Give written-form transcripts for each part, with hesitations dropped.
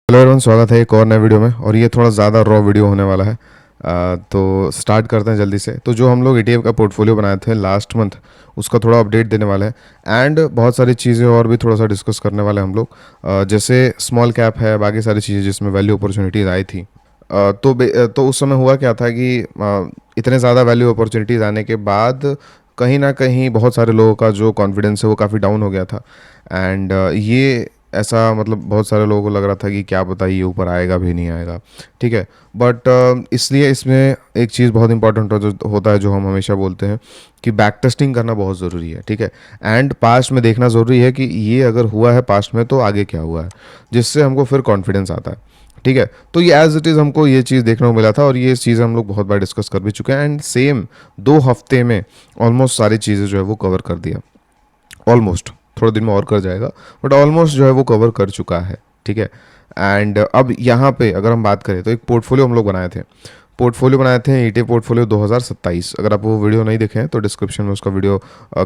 Hello everyone, स्वागत है एक और नए वीडियो में। और ये थोड़ा ज़्यादा रॉ वीडियो होने वाला है। तो स्टार्ट करते हैं जल्दी से। तो जो हम लोग ETF का पोर्टफोलियो बनाए थे लास्ट मंथ, उसका थोड़ा अपडेट देने वाले हैं। एंड बहुत सारी चीज़ें और भी थोड़ा सा डिस्कस करने वाले हैं हम लोग। जैसे स्मॉल कैप है, बाकी सारी चीज़ें जिसमें वैल्यू अपॉर्चुनिटीज़ आई थी। तो उस समय हुआ क्या था कि इतने ज़्यादा वैल्यू अपॉर्चुनिटीज़ आने के बाद कहीं ना कहीं बहुत सारे लोगों का जो कॉन्फिडेंस है वो काफ़ी डाउन हो गया था। एंड ये ऐसा मतलब बहुत सारे लोगों को लग रहा था कि क्या पता ये ऊपर आएगा भी नहीं आएगा। ठीक है। बट इसलिए इसमें एक चीज़ बहुत इंपॉर्टेंट होता है जो हम हमेशा बोलते हैं कि बैक टेस्टिंग करना बहुत ज़रूरी है। ठीक है। एंड पास्ट में देखना ज़रूरी है कि ये अगर हुआ है पास्ट में तो आगे क्या हुआ है, जिससे हमको फिर कॉन्फिडेंस आता है। ठीक है। तो ये एज इट इज़ हमको ये चीज़ देखने को मिला था और ये चीज़ हम लोग बहुत बार डिस्कस कर भी चुके हैं। एंड सेम 2 हफ्ते में ऑलमोस्ट सारी चीज़ें जो है वो कवर कर दिया। ऑलमोस्ट, थोड़े दिन में और कर जाएगा, बट ऑलमोस्ट जो है वो कवर कर चुका है। ठीक है। एंड अब यहाँ पे अगर हम बात करें तो एक पोर्टफोलियो हम लोग बनाए थे ETF पोर्टफोलियो 2027। अगर आप वो वीडियो नहीं देखे हैं तो डिस्क्रिप्शन में उसका वीडियो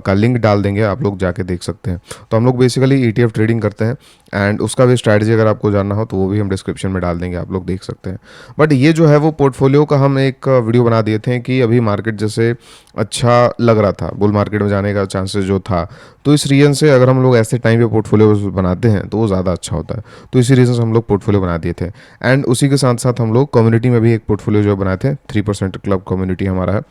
का लिंक डाल देंगे, आप लोग जाके देख सकते हैं। तो हम लोग बेसिकली ETF ट्रेडिंग करते हैं एंड उसका भी स्ट्रैटेजी अगर आपको जानना हो तो वो भी हम डिस्क्रिप्शन में डाल देंगे, आप लोग देख सकते हैं। बट ये जो है वो पोर्टफोलियो का हम एक वीडियो बना दिए थे कि अभी मार्केट जैसे अच्छा लग रहा था, बुल मार्केट में जाने का चांसेस जो था, तो इस रीजन से अगर हम लोग ऐसे टाइम पे पोर्टफोलियो बनाते हैं तो वो ज़्यादा अच्छा होता है। तो इसी रीज़न से हम लोग पोर्टफोलियो बना दिए थे। एंड उसी के साथ साथ हम लोग कम्युनिटी में भी एक पोर्टफोलियो जो बनाए थे, 3% क्लब कम्युनिटी हमारा है।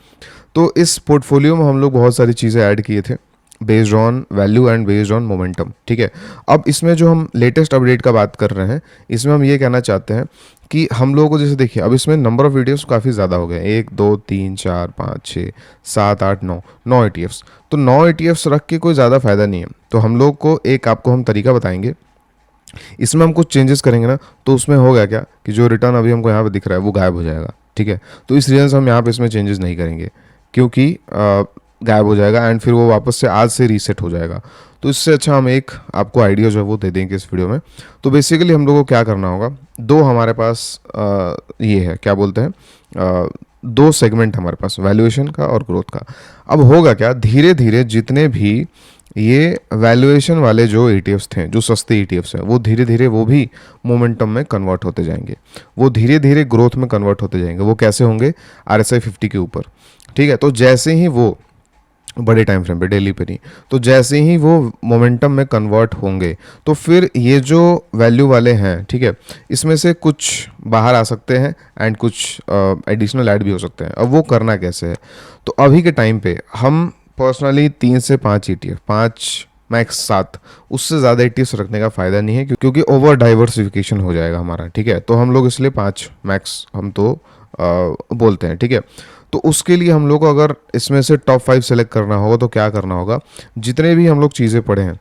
तो इस पोर्टफोलियो में हम लोग बहुत सारी चीज़ें ऐड किए थे based on value and based on momentum. ठीक है। अब इसमें जो हम लेटेस्ट अपडेट का बात कर रहे हैं, इसमें हम ये कहना चाहते हैं कि हम लोगों को जैसे देखिए अब इसमें नंबर ऑफ वीडियोस काफ़ी ज़्यादा हो गए, 1 2 3 4 5 6 7 8 9 ETFs। तो 9 ETFs रख के कोई ज़्यादा फ़ायदा नहीं है। तो हम लोग को एक आपको हम तरीका बताएंगे, इसमें हम कुछ चेंजेस करेंगे ना तो उसमें होगा क्या कि जो रिटर्न अभी हमको यहाँ पे दिख रहा है वो गायब हो जाएगा। ठीक है। तो इस रीज़न से हम यहाँ पे इसमें चेंजेस नहीं करेंगे, क्योंकि गायब हो जाएगा एंड फिर वो वापस से आज से रीसेट हो जाएगा। तो इससे अच्छा हम एक आपको आइडिया जो है वो दे देंगे इस वीडियो में। तो बेसिकली हम लोगों को क्या करना होगा, दो हमारे पास ये है क्या बोलते हैं, 2 सेगमेंट हमारे पास, वैल्यूएशन का और ग्रोथ का। अब होगा क्या, धीरे धीरे जितने भी ये वैल्यूएशन वाले जो ETFs थे, जो सस्ते ETFs हैं, वो धीरे धीरे वो भी मोमेंटम में कन्वर्ट होते जाएंगे, वो धीरे धीरे ग्रोथ में कन्वर्ट होते जाएंगे। वो कैसे होंगे, RSI 50 के ऊपर। ठीक है। तो जैसे ही वो बड़े टाइम फ्रेम पे, डेली पे नहीं, तो जैसे ही वो मोमेंटम में कन्वर्ट होंगे तो फिर ये जो वैल्यू वाले हैं, ठीक है, इसमें से कुछ बाहर आ सकते हैं एंड कुछ एडिशनल ऐड भी हो सकते हैं। अब वो करना कैसे है, तो अभी के टाइम पे हम पर्सनली 3 से 5 ETF, 5 मैक्स 7, उससे ज़्यादा ETFs रखने का फ़ायदा नहीं है, क्योंकि ओवर डाइवर्सिफिकेशन हो जाएगा हमारा। ठीक है। तो हम लोग इसलिए 5 मैक्स हम तो बोलते हैं। ठीक है। तो उसके लिए हम लोग को अगर इसमें से टॉप 5 सेलेक्ट करना होगा तो क्या करना होगा, जितने भी हम लोग चीज़ें पढ़े हैं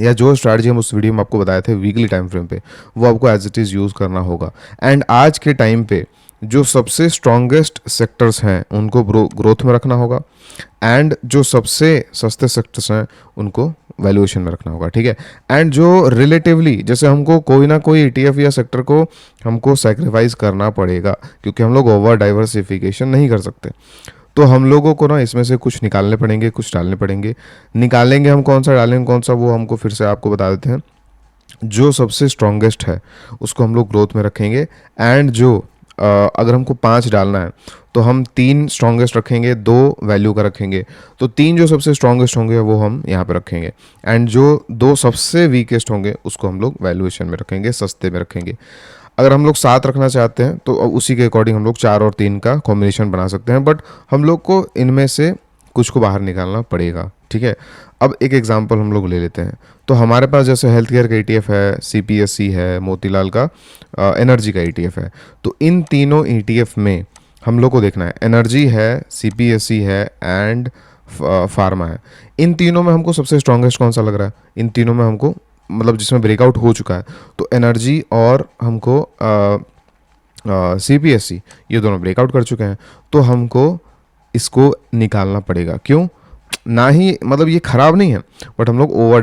या जो स्ट्रैटेजी हम उस वीडियो में आपको बताए थे वीकली टाइम फ्रेम पे, वो आपको एज इट इज़ यूज़ करना होगा। एंड आज के टाइम पे जो सबसे स्ट्रॉन्गेस्ट सेक्टर्स हैं उनको ग्रोथ में रखना होगा, एंड जो सबसे सस्ते सेक्टर्स हैं उनको वैल्यूएशन में रखना होगा। ठीक है। एंड जो रिलेटिवली, जैसे हमको कोई ना कोई ETF या सेक्टर को हमको सेक्रीफाइस करना पड़ेगा, क्योंकि हम लोग ओवर डाइवर्सिफिकेशन नहीं कर सकते। तो हम लोगों को ना इसमें से कुछ निकालने पड़ेंगे, कुछ डालने पड़ेंगे। निकालेंगे हम कौन सा, डालेंगे कौन सा, वो हमको फिर से आपको बता देते हैं। जो सबसे स्ट्रॉन्गेस्ट है उसको हम लोग ग्रोथ में रखेंगे। एंड जो अगर हमको 5 डालना है तो हम 3 स्ट्रॉन्गेस्ट रखेंगे, 2 वैल्यू का रखेंगे। तो 3 जो सबसे स्ट्रॉन्गेस्ट होंगे वो हम यहाँ पे रखेंगे, एंड जो 2 सबसे वीकेस्ट होंगे उसको हम लोग वैल्यूएशन में रखेंगे, सस्ते में रखेंगे। अगर हम लोग 7 रखना चाहते हैं तो उसी के अकॉर्डिंग हम लोग 4 और 3 का कॉम्बिनेशन बना सकते हैं, बट हम लोग को इनमें से कुछ को बाहर निकालना पड़ेगा। ठीक है। अब एक एग्जांपल हम लोग ले लेते हैं। तो हमारे पास जैसे हेल्थ केयर का ETF है, CPSE है, मोतीलाल का एनर्जी का ETF है। तो इन तीनों ETF में हम लोग को देखना है, एनर्जी है, CPSE है एंड फार्मा है। इन तीनों में हमको सबसे स्ट्रॉन्गेस्ट कौन सा लग रहा है, इन तीनों में हमको मतलब जिसमें ब्रेकआउट हो चुका है, तो एनर्जी और हमको CPSE, ये दोनों ब्रेकआउट कर चुके हैं। तो हमको इसको निकालना पड़ेगा। क्यों, ना ही मतलब ये खराब नहीं है, बट हम लोग ओवर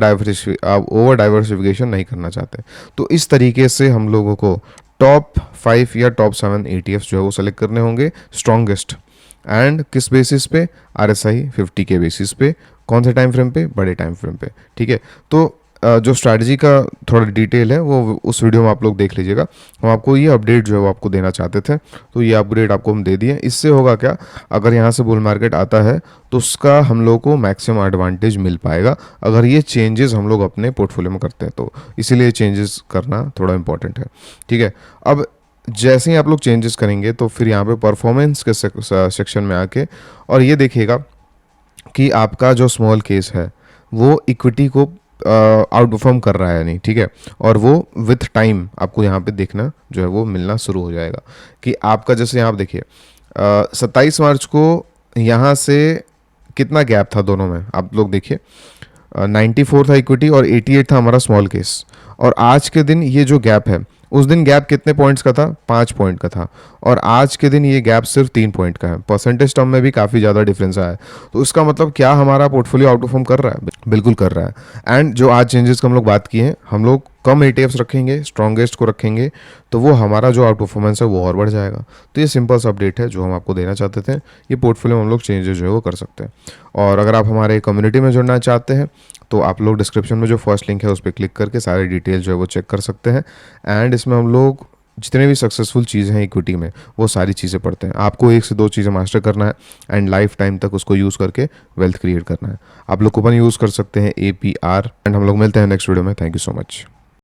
डाइवर्सिफिकेशन नहीं करना चाहते। तो इस तरीके से हम लोगों को टॉप 5 या टॉप 7 ETFs जो है वो सेलेक्ट करने होंगे, स्ट्रॉन्गेस्ट। एंड किस बेसिस पे, RSI 50 के बेसिस पे, कौन से टाइम फ्रेम पे, बड़े टाइम फ्रेम पे। ठीक है। तो जो स्ट्रैटेजी का थोड़ा डिटेल है वो उस वीडियो में आप लोग देख लीजिएगा। हम आपको ये अपडेट जो है वो आपको देना चाहते थे, तो ये अपग्रेड आपको हम दे दिए। इससे होगा क्या, अगर यहाँ से बुल मार्केट आता है तो उसका हम लोग को मैक्सिमम एडवांटेज मिल पाएगा अगर ये चेंजेस हम लोग अपने पोर्टफोलियो में करते हैं। तो इसीलिए चेंजेस करना थोड़ा इंपॉर्टेंट है, ठीक है। अब जैसे ही आप लोग चेंजेस करेंगे तो फिर यहाँ पे परफॉर्मेंस के सेक्शन में आके और ये देखिएगा कि आपका जो स्मॉल केस है वो इक्विटी को आउट परफॉर्म कर रहा है नहीं, ठीक है। और वो विथ टाइम आपको यहाँ पे देखना जो है वो मिलना शुरू हो जाएगा कि आपका, जैसे यहाँ आप देखिए 27 मार्च को यहाँ से कितना गैप था दोनों में, आप लोग देखिए 94 था इक्विटी और 88 था हमारा स्मॉल केस। और आज के दिन ये जो गैप है, उस दिन गैप कितने पॉइंट्स का था, 5 पॉइंट का था, और आज के दिन ये गैप सिर्फ 3 पॉइंट का है। परसेंटेज टर्म में भी काफ़ी ज़्यादा डिफरेंस आया है। तो इसका मतलब क्या, हमारा पोर्टफोलियो आउट परफॉर्म कर रहा है, बिल्कुल कर रहा है। एंड जो आज चेंजेस का हम लोग बात किए हैं, हम लोग कम ETFs रखेंगे, स्ट्रॉन्गेस्ट को रखेंगे, तो वो हमारा जो आउट परफॉर्मेंस है वो और बढ़ जाएगा। तो ये सिंपल सा अपडेट है जो हम आपको देना चाहते थे। ये पोर्टफोलियो में हम लोग चेंजेस जो है वो कर सकते हैं। और अगर आप हमारे कम्युनिटी में जुड़ना चाहते हैं तो आप लोग डिस्क्रिप्शन में जो फर्स्ट लिंक है उस पर क्लिक करके सारे डिटेल जो है वो चेक कर सकते हैं। एंड इसमें हम लोग जितने भी सक्सेसफुल चीज़ें हैं इक्विटी में वो सारी चीज़ें पढ़ते हैं। आपको 1 से 2 चीज़ें मास्टर करना है एंड लाइफ टाइम तक उसको यूज़ करके वेल्थ क्रिएट करना है। आप लोग कूपन यूज़ कर सकते हैं APR। एंड हम लोग मिलते हैं नेक्स्ट वीडियो में। Thank you so much.